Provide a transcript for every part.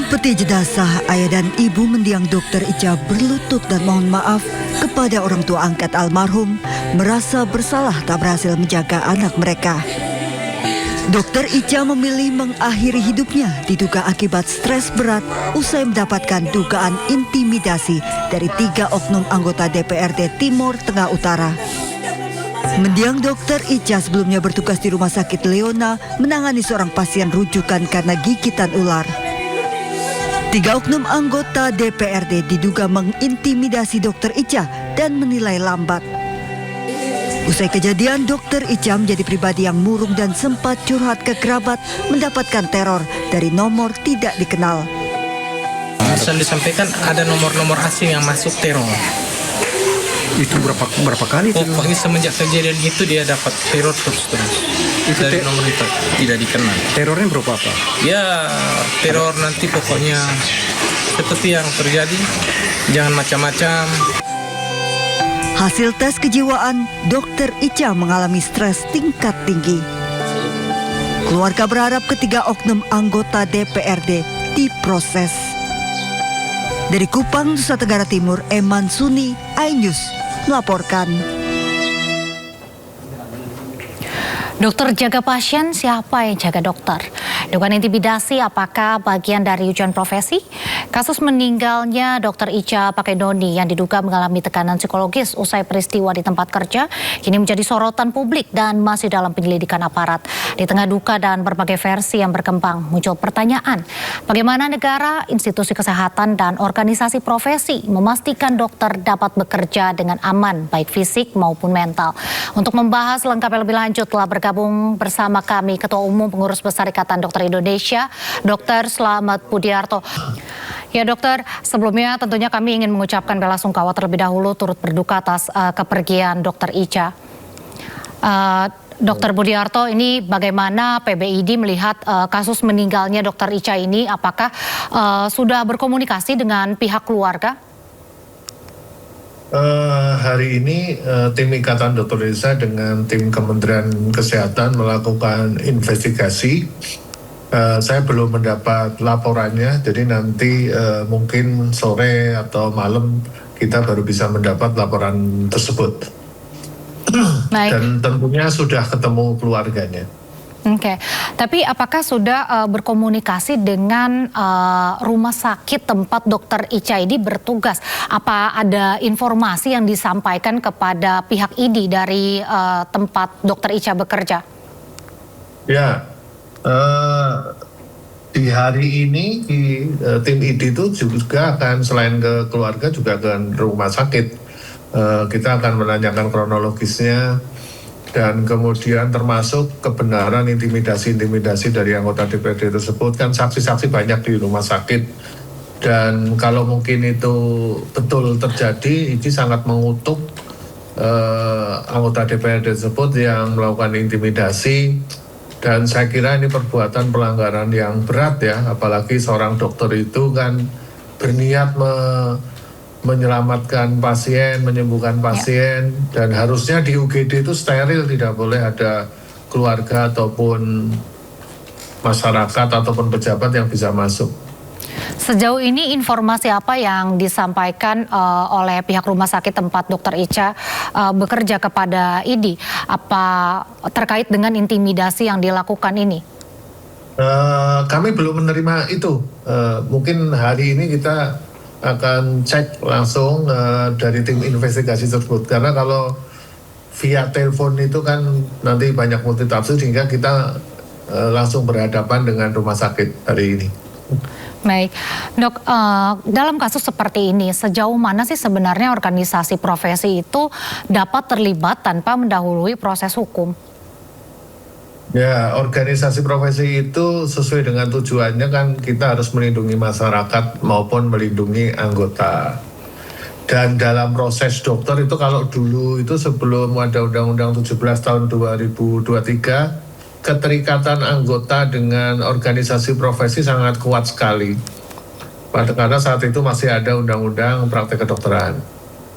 Peti jenazah, ayah dan ibu mendiang Dr. Ica berlutut dan mohon maaf kepada orang tua angkat almarhum, merasa bersalah tak berhasil menjaga anak mereka. Dr. Ica memilih mengakhiri hidupnya diduga akibat stres berat usai mendapatkan dugaan intimidasi dari 3 oknum anggota DPRD Timur Tengah Utara. Mendiang Dr. Ica sebelumnya bertugas di Rumah Sakit Leona menangani seorang pasien rujukan karena gigitan ular. 3 oknum anggota DPRD diduga mengintimidasi Dr. Ica dan menilai lambat. Usai kejadian, Dr. Ica menjadi pribadi yang murung dan sempat curhat ke kerabat mendapatkan teror dari nomor tidak dikenal. Sudah disampaikan ada nomor-nomor asing yang masuk teror. Itu berapa kali? Pokoknya semenjak kejadian itu dia dapat teror terus. Itu dari nomor itu tidak dikenal. Terornya berupa apa? Ya teror nanti pokoknya seperti yang terjadi, jangan macam-macam. Hasil tes kejiwaan, Dr. Ica mengalami stres tingkat tinggi. Keluarga berharap ketiga oknum anggota DPRD diproses. Dari Kupang, Nusa Tenggara Timur, Eman Suni, iNews melaporkan. Dokter jaga pasien, siapa yang jaga dokter? Dugaan intimidasi apakah bagian dari ujian profesi? Kasus meninggalnya Dr. Ica Pakendoni yang diduga mengalami tekanan psikologis usai peristiwa di tempat kerja kini menjadi sorotan publik dan masih dalam penyelidikan aparat. Di tengah duka dan berbagai versi yang berkembang, muncul pertanyaan, bagaimana negara, institusi kesehatan dan organisasi profesi memastikan dokter dapat bekerja dengan aman baik fisik maupun mental. Untuk membahas lengkapnya lebih lanjut telah bergabung bersama kami Ketua Umum Pengurus Besar Ikatan Dokter Indonesia, Dr. Slamet Budiarto. Ya dokter, sebelumnya tentunya kami ingin mengucapkan bela sungkawa terlebih dahulu turut berduka atas kepergian Dr. Ica. Dr. Budiarto, ini bagaimana PBID melihat kasus meninggalnya Dr. Ica ini? Apakah sudah berkomunikasi dengan pihak keluarga? Hari ini tim Ikatan Dokter Indonesia dengan tim Kementerian Kesehatan melakukan investigasi. Saya belum mendapat laporannya, jadi nanti mungkin sore atau malam kita baru bisa mendapat laporan tersebut. Baik. Dan tentunya sudah ketemu keluarganya. Oke, tapi apakah sudah berkomunikasi dengan rumah sakit tempat Dr. Ica ini bertugas? Apa ada informasi yang disampaikan kepada pihak ID dari tempat Dr. Ica bekerja? Ya, di hari ini tim ID itu juga akan selain ke keluarga juga ke rumah sakit. Kita akan menanyakan kronologisnya. Dan kemudian termasuk kebenaran intimidasi dari anggota DPRD tersebut, kan saksi-saksi banyak di rumah sakit. Dan kalau mungkin itu betul terjadi, ini sangat mengutuk anggota DPRD tersebut yang melakukan intimidasi. Dan saya kira ini perbuatan pelanggaran yang berat ya, apalagi seorang dokter itu kan berniat menyelamatkan pasien, menyembuhkan pasien, dan harusnya di UGD itu steril, tidak boleh ada keluarga ataupun masyarakat ataupun pejabat yang bisa masuk. Sejauh ini informasi apa yang disampaikan oleh pihak rumah sakit tempat Dr. Ica bekerja kepada ID? Apa terkait dengan intimidasi yang dilakukan ini? Kami belum menerima itu. Mungkin hari ini kita akan cek langsung dari tim investigasi tersebut, karena kalau via telepon itu kan nanti banyak multitafsir sehingga kita langsung berhadapan dengan rumah sakit hari ini. Baik, Dok, dalam kasus seperti ini sejauh mana sih sebenarnya organisasi profesi itu dapat terlibat tanpa mendahului proses hukum? Ya, organisasi profesi itu sesuai dengan tujuannya kan kita harus melindungi masyarakat maupun melindungi anggota. Dan dalam proses dokter itu kalau dulu itu sebelum ada Undang-Undang 17 tahun 2023, keterikatan anggota dengan organisasi profesi sangat kuat sekali. Karena saat itu masih ada Undang-Undang Praktek Kedokteran.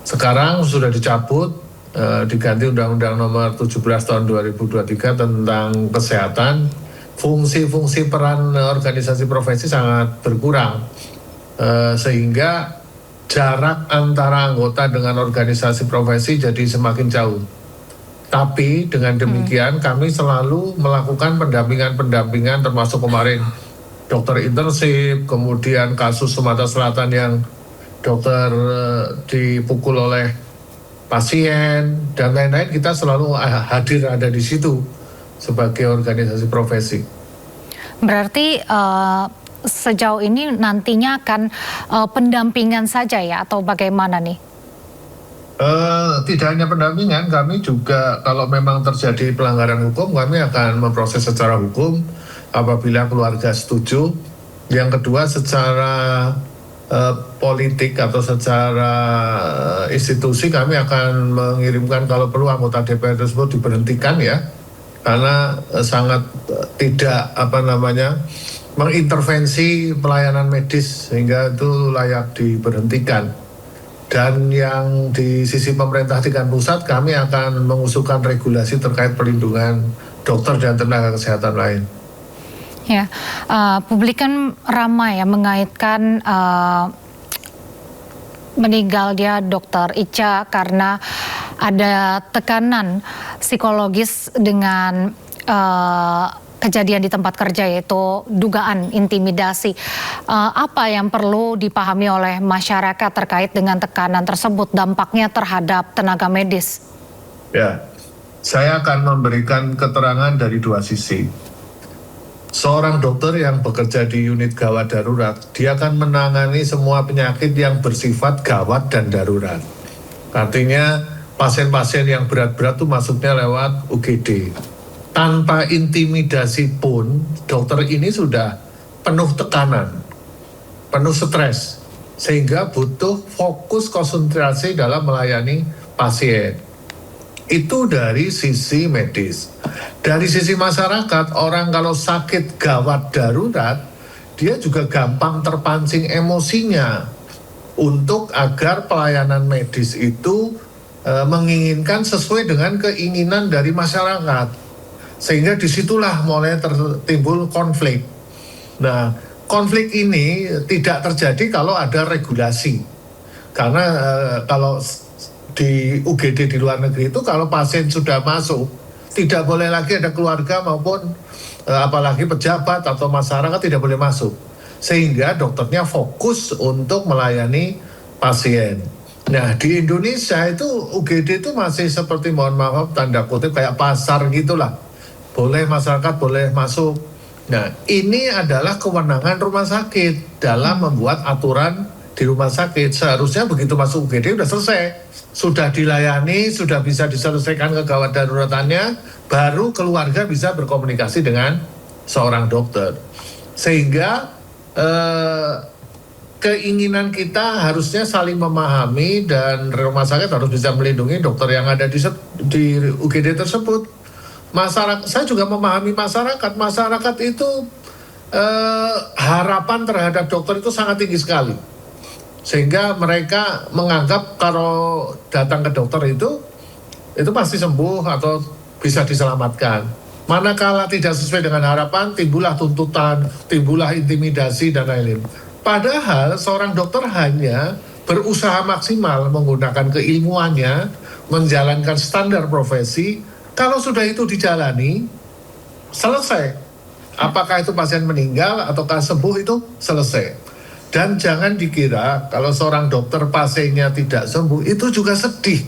Sekarang sudah dicabut, diganti Undang-Undang Nomor 17 Tahun 2023 tentang kesehatan, fungsi-fungsi peran organisasi profesi sangat berkurang, sehingga jarak antara anggota dengan organisasi profesi jadi semakin jauh. Tapi dengan demikian kami selalu melakukan pendampingan termasuk kemarin dokter internship, kemudian kasus Sumatera Selatan yang dokter dipukul oleh pasien dan lain-lain, kita selalu hadir ada di situ sebagai organisasi profesi. Berarti sejauh ini nantinya akan pendampingan saja ya atau bagaimana nih? Tidak hanya pendampingan, kami juga kalau memang terjadi pelanggaran hukum, kami akan memproses secara hukum apabila keluarga setuju. Yang kedua, secara politik atau secara institusi, kami akan mengirimkan kalau perlu anggota DPR tersebut diberhentikan ya, karena sangat tidak mengintervensi pelayanan medis sehingga itu layak diberhentikan. Dan yang di sisi pemerintah tingkat pusat, kami akan mengusulkan regulasi terkait perlindungan dokter dan tenaga kesehatan lain. Ya, publik kan ramai ya mengaitkan meninggalnya Dr. Icha karena ada tekanan psikologis dengan kejadian di tempat kerja, yaitu dugaan intimidasi. Apa yang perlu dipahami oleh masyarakat terkait dengan tekanan tersebut, dampaknya terhadap tenaga medis? Ya, saya akan memberikan keterangan dari dua sisi. Seorang dokter yang bekerja di unit gawat darurat, dia akan menangani semua penyakit yang bersifat gawat dan darurat. Artinya pasien-pasien yang berat-berat itu masuknya lewat UGD. Tanpa intimidasi pun, dokter ini sudah penuh tekanan, penuh stres, sehingga butuh fokus konsentrasi dalam melayani pasien. Itu dari sisi medis. Dari sisi masyarakat, orang kalau sakit gawat darurat, dia juga gampang terpancing emosinya untuk agar pelayanan medis itu menginginkan sesuai dengan keinginan dari masyarakat. Sehingga disitulah mulai timbul konflik. Nah, konflik ini tidak terjadi kalau ada regulasi. Karena kalau di UGD di luar negeri itu kalau pasien sudah masuk, tidak boleh lagi ada keluarga maupun apalagi pejabat atau masyarakat tidak boleh masuk. Sehingga dokternya fokus untuk melayani pasien. Nah, di Indonesia itu UGD itu masih seperti, mohon maaf tanda kutip, kayak pasar gitulah. Boleh masyarakat boleh masuk. Nah, ini adalah kewenangan rumah sakit dalam membuat aturan di rumah sakit. Seharusnya begitu masuk UGD sudah selesai, sudah dilayani, sudah bisa diselesaikan kegawat daruratannya, baru keluarga bisa berkomunikasi dengan seorang dokter. Sehingga keinginan kita harusnya saling memahami dan rumah sakit harus bisa melindungi dokter yang ada di UGD tersebut. Masyarakat, saya juga memahami masyarakat. Masyarakat itu harapan terhadap dokter itu sangat tinggi sekali, sehingga mereka menganggap kalau datang ke dokter itu pasti sembuh atau bisa diselamatkan. Manakala tidak sesuai dengan harapan, timbullah tuntutan, timbullah intimidasi dan lain-lain. Padahal seorang dokter hanya berusaha maksimal menggunakan keilmuannya, menjalankan standar profesi. Kalau sudah itu dijalani, selesai. Apakah itu pasien meninggal ataukah sembuh, itu selesai. Dan jangan dikira kalau seorang dokter pasiennya tidak sembuh, itu juga sedih.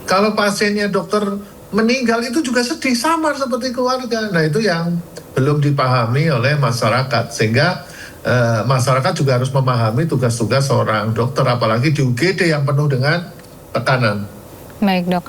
Kalau pasiennya dokter meninggal, itu juga sedih, sama seperti keluarga. Nah, itu yang belum dipahami oleh masyarakat. Sehingga masyarakat juga harus memahami tugas-tugas seorang dokter, apalagi di UGD yang penuh dengan tekanan. Baik dok,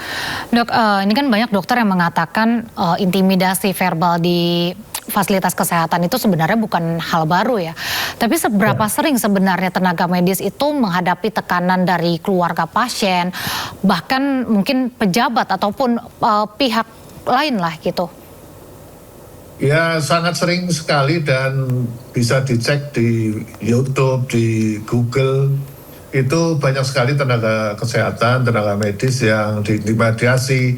ini kan banyak dokter yang mengatakan intimidasi verbal di fasilitas kesehatan itu sebenarnya bukan hal baru ya. Tapi seberapa sering sebenarnya tenaga medis itu menghadapi tekanan dari keluarga pasien, bahkan mungkin pejabat ataupun pihak lain lah gitu? Ya, sangat sering sekali dan bisa dicek di YouTube, di Google. Itu banyak sekali tenaga kesehatan, tenaga medis yang diintimidasi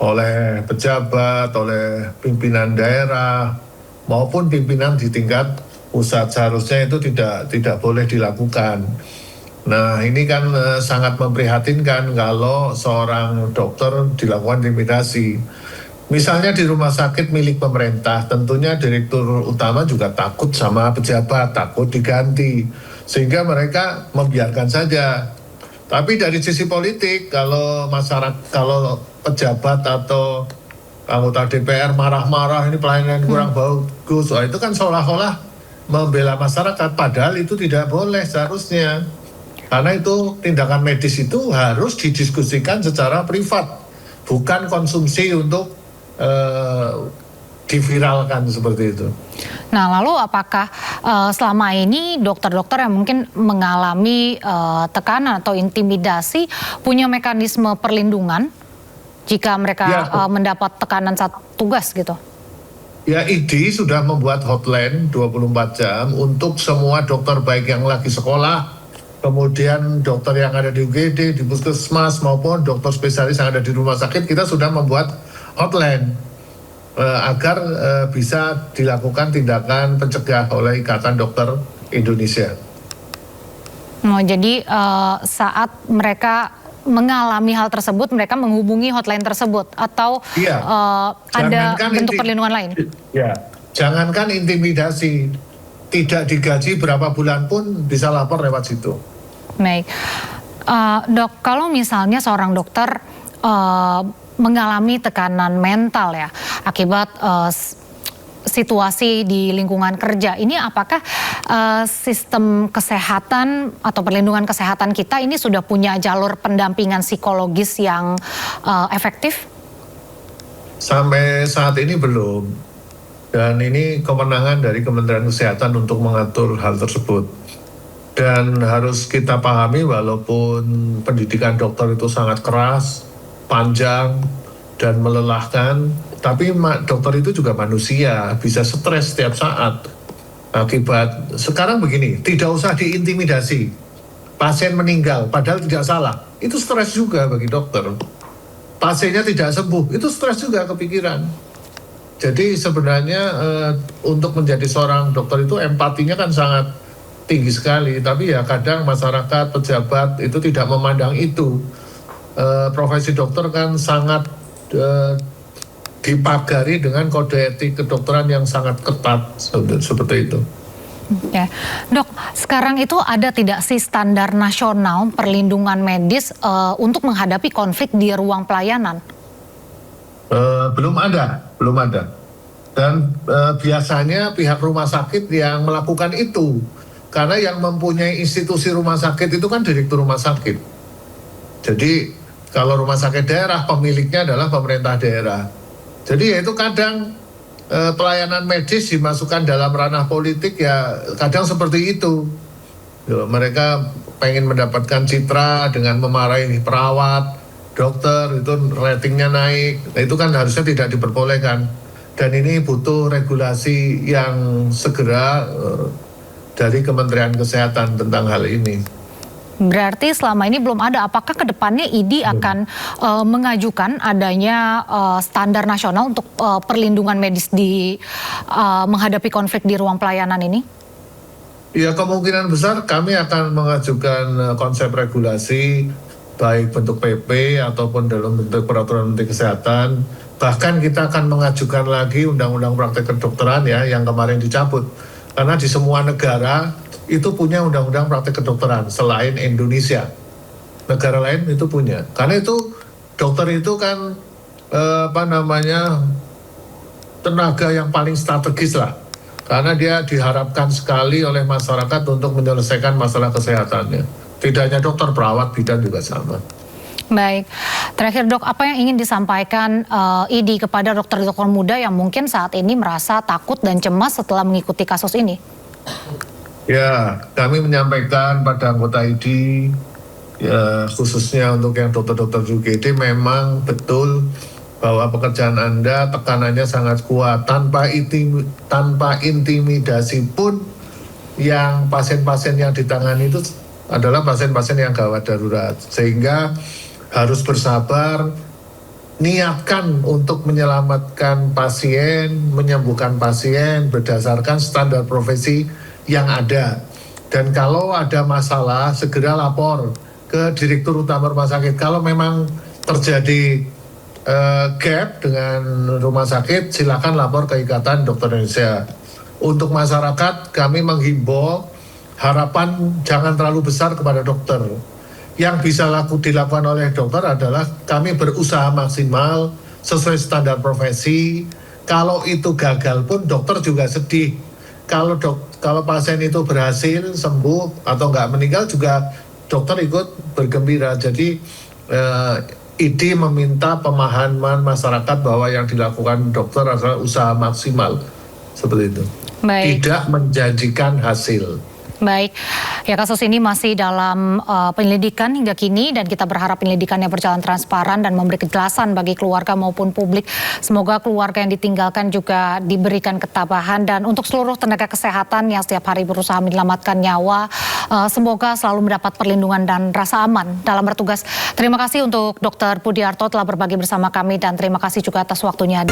oleh pejabat, oleh pimpinan daerah, maupun pimpinan di tingkat pusat. Seharusnya itu tidak boleh dilakukan. Nah, ini kan sangat memprihatinkan kalau seorang dokter dilakukan intimidasi. Misalnya di rumah sakit milik pemerintah, tentunya direktur utama juga takut sama pejabat, takut diganti, sehingga mereka membiarkan saja. Tapi dari sisi politik, kalau pejabat atau anggota DPR marah-marah, ini pelayanan kurang bagus, itu kan seolah-olah membela masyarakat, padahal itu tidak boleh seharusnya. Karena itu tindakan medis itu harus didiskusikan secara privat, bukan konsumsi untuk diviralkan seperti itu. Nah, lalu apakah selama ini dokter-dokter yang mungkin mengalami tekanan atau intimidasi punya mekanisme perlindungan jika mereka mendapat tekanan saat tugas gitu? Ya, ID sudah membuat hotline 24 jam untuk semua dokter, baik yang lagi sekolah, kemudian dokter yang ada di UGD, di puskesmas, maupun dokter spesialis yang ada di rumah sakit. Kita sudah membuat hotline agar bisa dilakukan tindakan pencegah oleh Ikatan Dokter Indonesia. Oh, jadi saat mereka mengalami hal tersebut, mereka menghubungi hotline tersebut atau ada bentuk perlindungan lain? Ya, jangankan intimidasi, tidak digaji berapa bulan pun bisa lapor lewat situ. Baik, dok, kalau misalnya seorang dokter mengalami tekanan mental ya akibat situasi di lingkungan kerja ini, apakah sistem kesehatan atau perlindungan kesehatan kita ini sudah punya jalur pendampingan psikologis yang efektif? Sampai saat ini belum, dan ini kewenangan dari Kementerian Kesehatan untuk mengatur hal tersebut. Dan harus kita pahami, walaupun pendidikan dokter itu sangat keras, panjang, dan melelahkan, tapi dokter itu juga manusia, bisa stres setiap saat. Akibat, sekarang begini, tidak usah diintimidasi, pasien meninggal, padahal tidak salah, itu stres juga bagi dokter. Pasiennya tidak sembuh, itu stres juga kepikiran. Jadi sebenarnya untuk menjadi seorang dokter itu empatinya kan sangat tinggi sekali, tapi ya kadang masyarakat, pejabat itu tidak memandang itu. Profesi dokter kan sangat dipagari dengan kode etik kedokteran yang sangat ketat, seperti itu. Ya, dok, sekarang itu ada tidak sih standar nasional perlindungan medis untuk menghadapi konflik di ruang pelayanan? Belum ada. Dan biasanya pihak rumah sakit yang melakukan itu, karena yang mempunyai institusi rumah sakit itu kan direktur rumah sakit. Jadi kalau rumah sakit daerah, pemiliknya adalah pemerintah daerah. Jadi ya itu kadang pelayanan medis dimasukkan dalam ranah politik, ya kadang seperti itu. Mereka pengen mendapatkan citra dengan memarahi perawat, dokter, itu ratingnya naik. Nah, itu kan harusnya tidak diperbolehkan. Dan ini butuh regulasi yang segera dari Kementerian Kesehatan tentang hal ini. Berarti selama ini belum ada. Apakah ke depannya ID akan mengajukan adanya standar nasional untuk perlindungan medis di menghadapi konflik di ruang pelayanan ini? Ya, kemungkinan besar kami akan mengajukan konsep regulasi, baik bentuk PP ataupun dalam bentuk peraturan Menteri Kesehatan. Bahkan kita akan mengajukan lagi Undang-Undang Praktek Kedokteran ya, yang kemarin dicabut. Karena di semua negara itu punya undang-undang praktek kedokteran selain Indonesia. Negara lain itu punya. Karena itu dokter itu kan tenaga yang paling strategis lah. Karena dia diharapkan sekali oleh masyarakat untuk menyelesaikan masalah kesehatannya. Tidak hanya dokter, perawat, bidan juga sama. Baik, terakhir dok, apa yang ingin disampaikan ID kepada dokter-dokter muda yang mungkin saat ini merasa takut dan cemas setelah mengikuti kasus ini? Ya, kami menyampaikan pada anggota ID, ya, khususnya untuk yang dokter-dokter UGD, memang betul bahwa pekerjaan Anda tekanannya sangat kuat. Tanpa intimidasi pun, yang pasien-pasien yang ditangani itu adalah pasien-pasien yang gawat darurat. Sehingga harus bersabar, niatkan untuk menyelamatkan pasien, menyembuhkan pasien berdasarkan standar profesi yang ada. Dan kalau ada masalah, segera lapor ke Direktur Utama Rumah Sakit. Kalau memang terjadi gap dengan rumah sakit, silakan lapor ke Ikatan Dokter Indonesia. Untuk masyarakat, kami menghimbau harapan jangan terlalu besar kepada dokter. Yang bisa dilakukan oleh dokter adalah kami berusaha maksimal sesuai standar profesi. Kalau itu gagal pun dokter juga sedih. Kalau pasien itu berhasil sembuh atau nggak meninggal juga dokter ikut bergembira. Jadi ID meminta pemahaman masyarakat bahwa yang dilakukan dokter adalah usaha maksimal seperti itu. Baik. Tidak menjanjikan hasil. Baik, ya kasus ini masih dalam penyelidikan hingga kini dan kita berharap penyelidikannya berjalan transparan dan memberi kejelasan bagi keluarga maupun publik. Semoga keluarga yang ditinggalkan juga diberikan ketabahan dan untuk seluruh tenaga kesehatan yang setiap hari berusaha menyelamatkan nyawa, semoga selalu mendapat perlindungan dan rasa aman dalam bertugas. Terima kasih untuk Dr. Pudiarto telah berbagi bersama kami dan terima kasih juga atas waktunya.